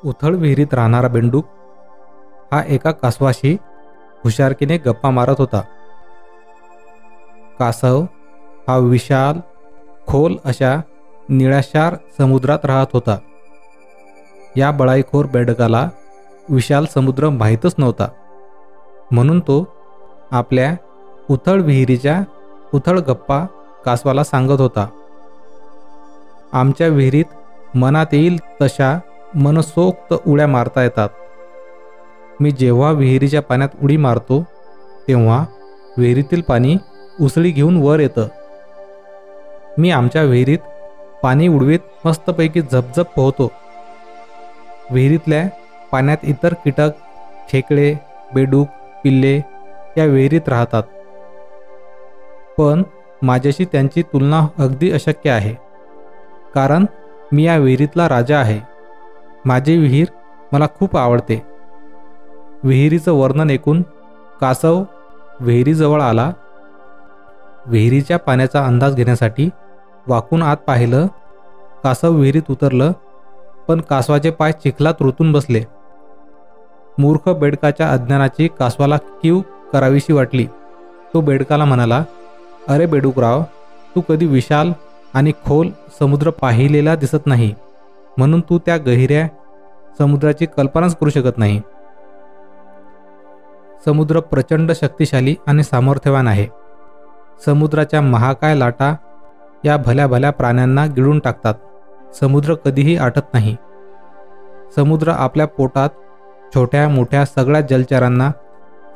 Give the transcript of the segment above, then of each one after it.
उथळ विहिरीत राहणारा बेंडूक हा एका कासवाशी हुशारकीने गप्पा मारत होता. कासव हा विशाल खोल अशा निळाशार समुद्रात राहत होता. या बळाईखोर बेडकाला विशाल समुद्र माहीतच नव्हता, म्हणून तो आपल्या उथळ विहिरीच्या उथळ गप्पा कासवाला सांगत होता. आमच्या विहिरीत मनात येईल तशा मनसोक्त उड्या मारता येतात. मी जेव्हा विहिरीच्या पाण्यात उडी मारतो तेव्हा विहिरीतील पाणी उसळी घेऊन वर येतं. मी आमच्या विहिरीत पाणी उडवीत मस्तपैकी झपझप पोहतो. विहिरीतल्या पाण्यात इतर कीटक, खेकडे, बेडूक, पिल्ले या विहिरीत राहतात, पण माझ्याशी त्यांची तुलना अगदी अशक्य आहे, कारण मी या विहिरीतला राजा आहे. माझी विहीर मला खूप आवडते. विहिरीचं वर्णन ऐकून कासव विहिरीजवळ आला. विहिरीच्या पाण्याचा अंदाज घेण्यासाठी वाकून आत पाहिलं. कासव विहिरीत उतरलं, पण कासवाचे पाय चिखलात रुतून बसले. मूर्ख बेडकाच्या अज्ञानाची कासवाला कीव करावीशी वाटली. तो बेडकाला म्हणाला, अरे बेडूकराव, तू कधी विशाल आणि खोल समुद्र पाहिलेला दिसत नाही, म्हणून तू त्या गहिऱ्या समुद्राची कल्पनाच करू शकत नाही. समुद्र प्रचंड शक्तिशाली आणि सामर्थ्यवान आहे. समुद्राच्या महाकाय लाटा या भल्या भल्या प्राण्यांना गिळून टाकतात. समुद्र कधीही आटत नाही. समुद्र आपल्या पोटात छोट्या मोठ्या सगळ्या जलचरांना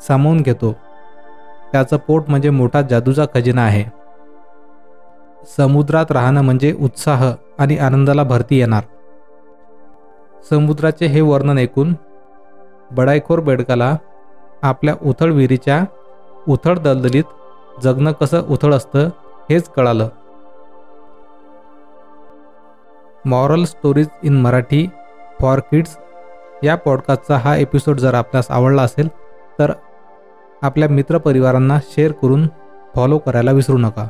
सामावून घेतो. त्याचं पोट म्हणजे मोठा जादूचा खजिना आहे. समुद्रात राहणं म्हणजे उत्साह आणि आनंदाला भरती येणार. समुद्राचे हे वर्णन ऐकून बडाईखोर बेडकाला आपल्या उथळ विहिरीच्या उथळ दलदलीत जगणं कसं उथळ असतं हेच कळालं. Moral stories in Marathi for kids या पॉडकास्टचा हा एपिसोड जर आपल्यास आवडला असेल तर आपल्या मित्रपरिवारांना शेअर करून फॉलो करायला विसरू नका.